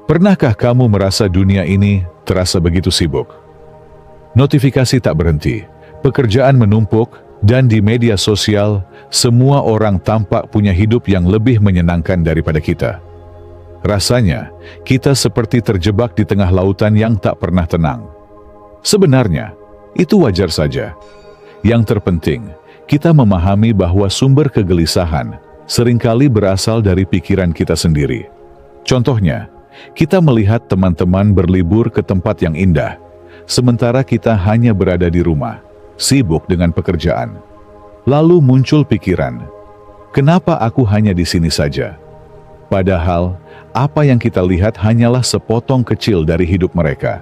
Pernahkah kamu merasa dunia ini terasa begitu sibuk? Notifikasi tak berhenti, pekerjaan menumpuk, dan di media sosial, semua orang tampak punya hidup yang lebih menyenangkan daripada kita. Rasanya, kita seperti terjebak di tengah lautan yang tak pernah tenang. Sebenarnya, itu wajar saja. Yang terpenting, kita memahami bahwa sumber kegelisahan seringkali berasal dari pikiran kita sendiri. Contohnya, kita melihat teman-teman berlibur ke tempat yang indah, sementara kita hanya berada di rumah, sibuk dengan pekerjaan. Lalu muncul pikiran, kenapa aku hanya di sini saja? Padahal, apa yang kita lihat hanyalah sepotong kecil dari hidup mereka.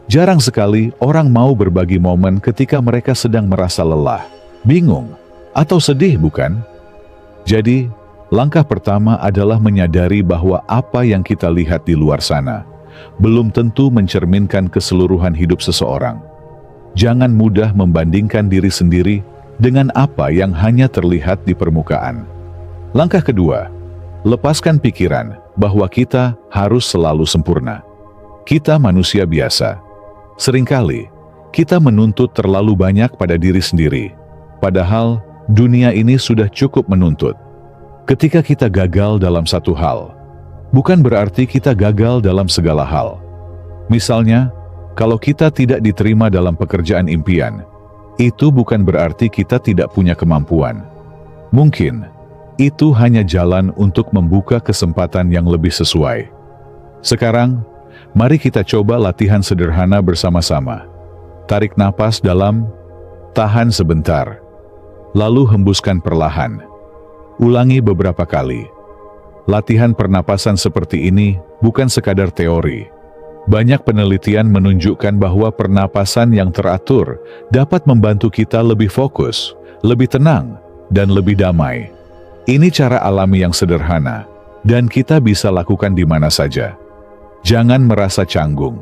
Jarang sekali orang mau berbagi momen ketika mereka sedang merasa lelah, bingung, atau sedih, bukan? Jadi, langkah pertama adalah menyadari bahwa apa yang kita lihat di luar sana belum tentu mencerminkan keseluruhan hidup seseorang. Jangan mudah membandingkan diri sendiri dengan apa yang hanya terlihat di permukaan. Langkah kedua, lepaskan pikiran bahwa kita harus selalu sempurna. Kita manusia biasa. Seringkali, kita menuntut terlalu banyak pada diri sendiri, padahal dunia ini sudah cukup menuntut. Ketika kita gagal dalam satu hal, bukan berarti kita gagal dalam segala hal. Misalnya, kalau kita tidak diterima dalam pekerjaan impian, itu bukan berarti kita tidak punya kemampuan. Mungkin, itu hanya jalan untuk membuka kesempatan yang lebih sesuai. Sekarang, mari kita coba latihan sederhana bersama-sama. Tarik napas dalam, tahan sebentar, lalu hembuskan perlahan. Ulangi beberapa kali. Latihan pernapasan seperti ini bukan sekadar teori. Banyak penelitian menunjukkan bahwa pernapasan yang teratur dapat membantu kita lebih fokus, lebih tenang, dan lebih damai. Ini cara alami yang sederhana, dan kita bisa lakukan di mana saja. Jangan merasa canggung.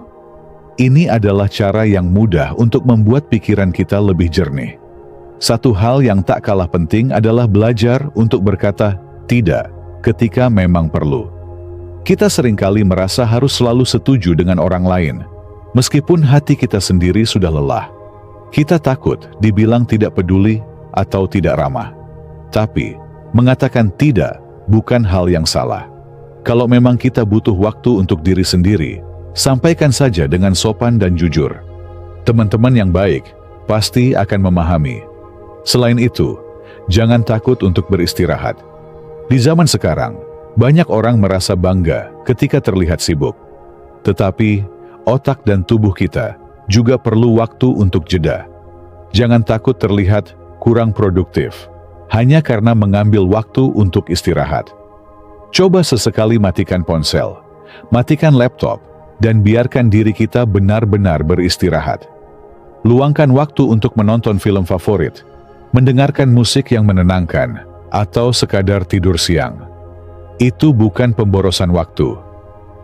Ini adalah cara yang mudah untuk membuat pikiran kita lebih jernih. Satu hal yang tak kalah penting adalah belajar untuk berkata tidak ketika memang perlu. Kita seringkali merasa harus selalu setuju dengan orang lain, meskipun hati kita sendiri sudah lelah. Kita takut dibilang tidak peduli atau tidak ramah. Tapi, mengatakan tidak bukan hal yang salah. Kalau memang kita butuh waktu untuk diri sendiri, sampaikan saja dengan sopan dan jujur. Teman-teman yang baik pasti akan memahami. Selain itu, jangan takut untuk beristirahat. Di zaman sekarang, banyak orang merasa bangga ketika terlihat sibuk. Tetapi, otak dan tubuh kita juga perlu waktu untuk jeda. Jangan takut terlihat kurang produktif, hanya karena mengambil waktu untuk istirahat. Coba sesekali matikan ponsel, matikan laptop, dan biarkan diri kita benar-benar beristirahat. Luangkan waktu untuk menonton film favorit, mendengarkan musik yang menenangkan, atau sekadar tidur siang. Itu bukan pemborosan waktu.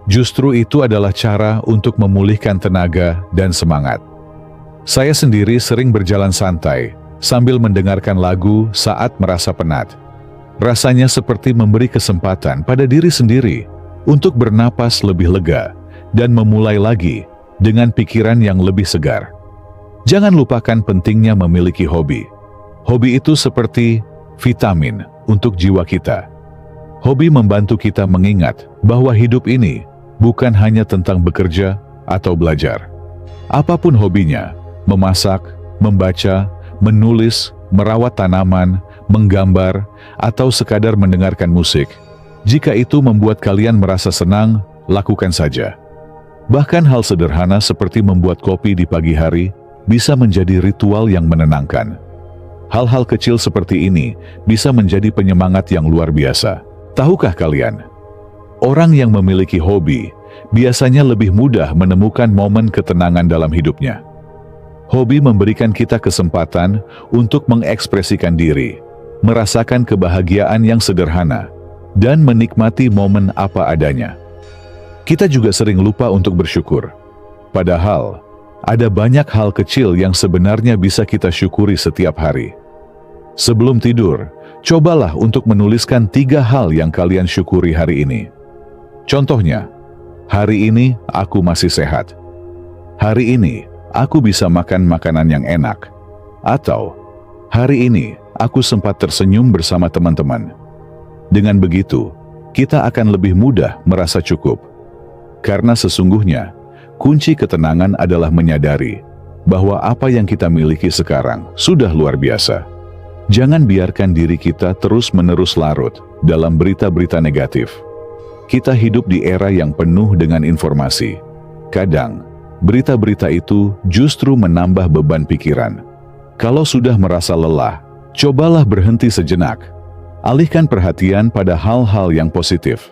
Justru itu adalah cara untuk memulihkan tenaga dan semangat. Saya sendiri sering berjalan santai, sambil mendengarkan lagu saat merasa penat. Rasanya seperti memberi kesempatan pada diri sendiri untuk bernapas lebih lega dan memulai lagi dengan pikiran yang lebih segar. Jangan lupakan pentingnya memiliki hobi. Hobi itu seperti vitamin untuk jiwa kita. Hobi membantu kita mengingat bahwa hidup ini bukan hanya tentang bekerja atau belajar. Apapun hobinya, memasak, membaca, menulis, merawat tanaman, menggambar, atau sekadar mendengarkan musik. Jika itu membuat kalian merasa senang, lakukan saja. Bahkan hal sederhana seperti membuat kopi di pagi hari bisa menjadi ritual yang menenangkan. Hal-hal kecil seperti ini bisa menjadi penyemangat yang luar biasa. Tahukah kalian? Orang yang memiliki hobi biasanya lebih mudah menemukan momen ketenangan dalam hidupnya. Hobi memberikan kita kesempatan untuk mengekspresikan diri, merasakan kebahagiaan yang sederhana, dan menikmati momen apa adanya. Kita juga sering lupa untuk bersyukur. Padahal, ada banyak hal kecil yang sebenarnya bisa kita syukuri setiap hari. Sebelum tidur, cobalah untuk menuliskan 3 hal yang kalian syukuri hari ini. Contohnya, Hari ini aku masih sehat. Hari ini aku bisa makan makanan yang enak. Atau, hari ini aku sempat tersenyum bersama teman-teman. Dengan begitu, kita akan lebih mudah merasa cukup. Karena sesungguhnya, kunci ketenangan adalah menyadari bahwa apa yang kita miliki sekarang sudah luar biasa. Jangan biarkan diri kita terus-menerus larut dalam berita-berita negatif. Kita hidup di era yang penuh dengan informasi. Kadang, berita-berita itu justru menambah beban pikiran. Kalau sudah merasa lelah, cobalah berhenti sejenak. Alihkan perhatian pada hal-hal yang positif.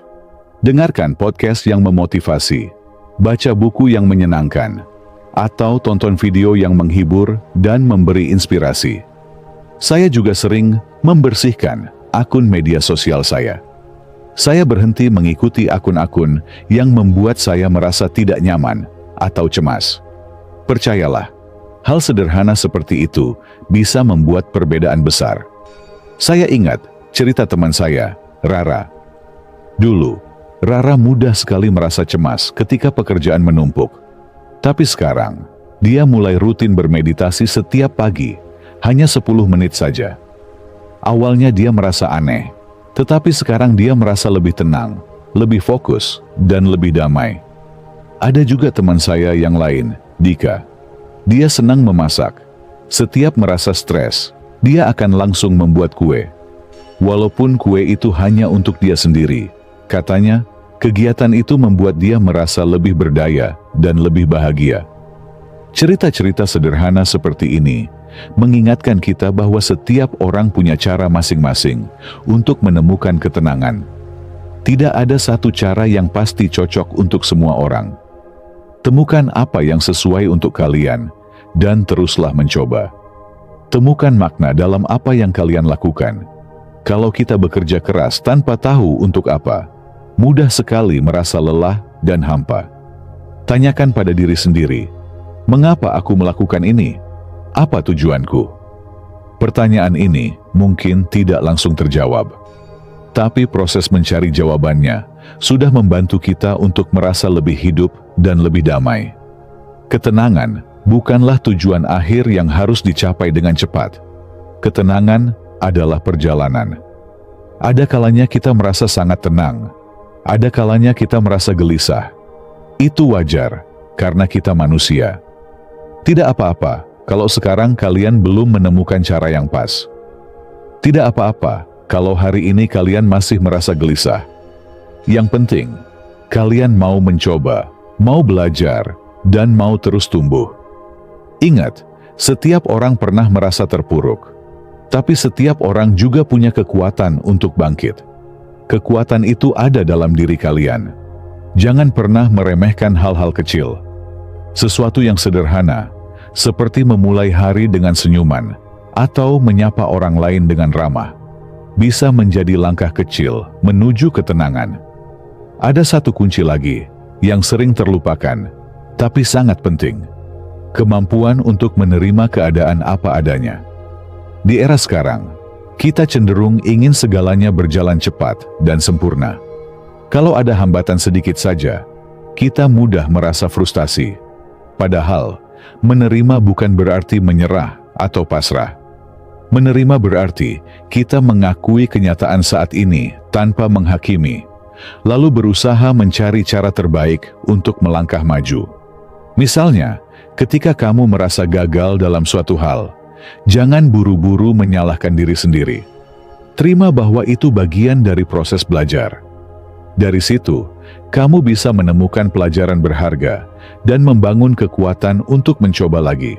Dengarkan podcast yang memotivasi, baca buku yang menyenangkan, atau tonton video yang menghibur dan memberi inspirasi. Saya juga sering membersihkan akun media sosial saya. Saya berhenti mengikuti akun-akun yang membuat saya merasa tidak nyaman atau cemas. Percayalah, hal sederhana seperti itu bisa membuat perbedaan besar. Saya ingat cerita teman saya, Rara. Dulu, Rara mudah sekali merasa cemas ketika pekerjaan menumpuk. Tapi sekarang, dia mulai rutin bermeditasi setiap pagi, hanya 10 menit saja. Awalnya dia merasa aneh, tetapi sekarang dia merasa lebih tenang, lebih fokus, dan lebih damai. Ada juga teman saya yang lain, Dika. Dia senang memasak. Setiap merasa stres, dia akan langsung membuat kue. Walaupun kue itu hanya untuk dia sendiri, katanya, kegiatan itu membuat dia merasa lebih berdaya dan lebih bahagia. Cerita-cerita sederhana seperti ini mengingatkan kita bahwa setiap orang punya cara masing-masing untuk menemukan ketenangan. Tidak ada satu cara yang pasti cocok untuk semua orang. Temukan apa yang sesuai untuk kalian dan teruslah mencoba. Temukan makna dalam apa yang kalian lakukan. Kalau kita bekerja keras tanpa tahu untuk apa, mudah sekali merasa lelah dan hampa. Tanyakan pada diri sendiri, mengapa aku melakukan ini? Apa tujuanku? Pertanyaan ini mungkin tidak langsung terjawab. Tapi proses mencari jawabannya sudah membantu kita untuk merasa lebih hidup dan lebih damai. Ketenangan bukanlah tujuan akhir yang harus dicapai dengan cepat. Ketenangan adalah perjalanan. Ada kalanya kita merasa sangat tenang. Ada kalanya kita merasa gelisah. Itu wajar, karena kita manusia. Tidak apa-apa kalau sekarang kalian belum menemukan cara yang pas. Tidak apa-apa kalau hari ini kalian masih merasa gelisah. Yang penting, kalian mau mencoba, mau belajar, dan mau terus tumbuh. Ingat, setiap orang pernah merasa terpuruk. Tapi setiap orang juga punya kekuatan untuk bangkit. Kekuatan itu ada dalam diri kalian. Jangan pernah meremehkan hal-hal kecil. Sesuatu yang sederhana, seperti memulai hari dengan senyuman, atau menyapa orang lain dengan ramah, bisa menjadi langkah kecil menuju ketenangan. Ada satu kunci lagi, yang sering terlupakan, tapi sangat penting. Kemampuan untuk menerima keadaan apa adanya. Di era sekarang, kita cenderung ingin segalanya berjalan cepat dan sempurna. Kalau ada hambatan sedikit saja, kita mudah merasa frustasi. Padahal, menerima bukan berarti menyerah atau pasrah. Menerima berarti kita mengakui kenyataan saat ini tanpa menghakimi, lalu berusaha mencari cara terbaik untuk melangkah maju. Misalnya, ketika kamu merasa gagal dalam suatu hal, jangan buru-buru menyalahkan diri sendiri. Terima bahwa itu bagian dari proses belajar. Dari situ, kamu bisa menemukan pelajaran berharga dan membangun kekuatan untuk mencoba lagi.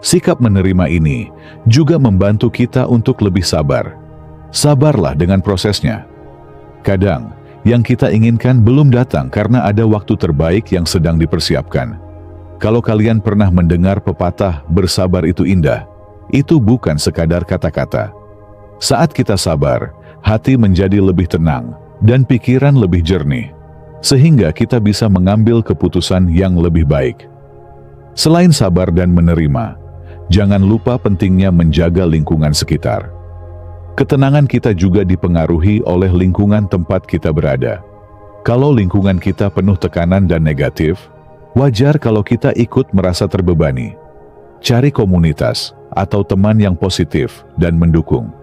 Sikap menerima ini juga membantu kita untuk lebih sabar. Sabarlah dengan prosesnya. Kadang, yang kita inginkan belum datang karena ada waktu terbaik yang sedang dipersiapkan. Kalau kalian pernah mendengar pepatah "bersabar itu indah", itu bukan sekadar kata-kata. Saat kita sabar, hati menjadi lebih tenang dan pikiran lebih jernih, sehingga kita bisa mengambil keputusan yang lebih baik. Selain sabar dan menerima, jangan lupa pentingnya menjaga lingkungan sekitar. Ketenangan kita juga dipengaruhi oleh lingkungan tempat kita berada. Kalau lingkungan kita penuh tekanan dan negatif, wajar kalau kita ikut merasa terbebani. Cari komunitas atau teman yang positif dan mendukung.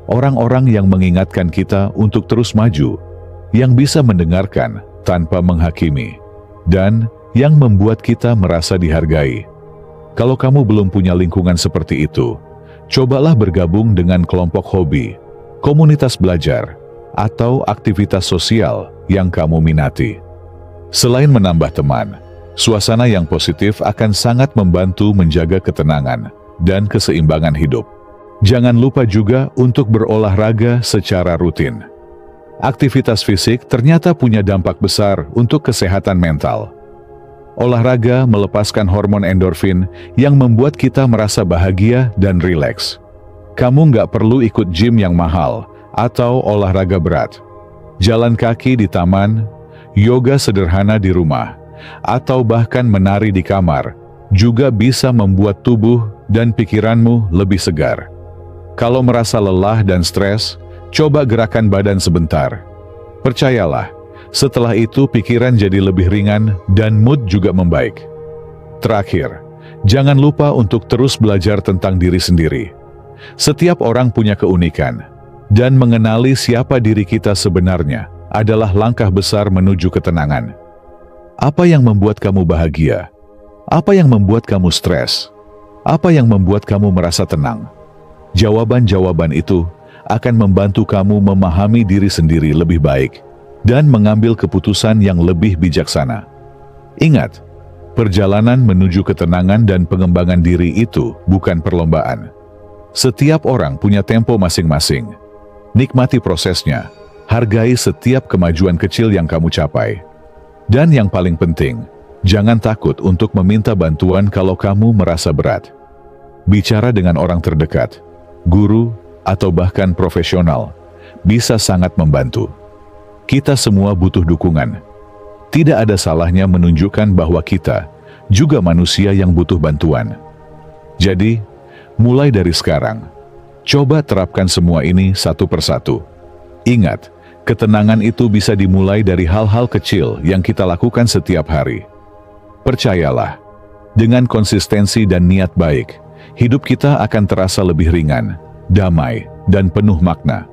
Orang-orang yang mengingatkan kita untuk terus maju, yang bisa mendengarkan tanpa menghakimi, dan yang membuat kita merasa dihargai. Kalau kamu belum punya lingkungan seperti itu, cobalah bergabung dengan kelompok hobi, komunitas belajar, atau aktivitas sosial yang kamu minati. Selain menambah teman, suasana yang positif akan sangat membantu menjaga ketenangan dan keseimbangan hidup. Jangan lupa juga untuk berolahraga secara rutin. Aktivitas fisik ternyata punya dampak besar untuk kesehatan mental. Olahraga melepaskan hormon endorfin yang membuat kita merasa bahagia dan rileks. Kamu nggak perlu ikut gym yang mahal atau olahraga berat. Jalan kaki di taman, yoga sederhana di rumah, atau bahkan menari di kamar juga bisa membuat tubuh dan pikiranmu lebih segar. Kalau merasa lelah dan stres, coba gerakan badan sebentar. Percayalah, setelah itu pikiran jadi lebih ringan dan mood juga membaik. Terakhir, jangan lupa untuk terus belajar tentang diri sendiri. Setiap orang punya keunikan, dan mengenali siapa diri kita sebenarnya adalah langkah besar menuju ketenangan. Apa yang membuat kamu bahagia? Apa yang membuat kamu stres? Apa yang membuat kamu merasa tenang? Jawaban-jawaban itu akan membantu kamu memahami diri sendiri lebih baik dan mengambil keputusan yang lebih bijaksana. Ingat, perjalanan menuju ketenangan dan pengembangan diri itu bukan perlombaan. Setiap orang punya tempo masing-masing. Nikmati prosesnya, hargai setiap kemajuan kecil yang kamu capai. Dan yang paling penting, jangan takut untuk meminta bantuan kalau kamu merasa berat. Bicara dengan orang terdekat, guru, atau bahkan profesional, bisa sangat membantu. Kita semua butuh dukungan. Tidak ada salahnya menunjukkan bahwa kita juga manusia yang butuh bantuan. Jadi, mulai dari sekarang, coba terapkan semua ini satu persatu. Ingat, ketenangan itu bisa dimulai dari hal-hal kecil yang kita lakukan setiap hari. Percayalah, dengan konsistensi dan niat baik, hidup kita akan terasa lebih ringan, damai, dan penuh makna.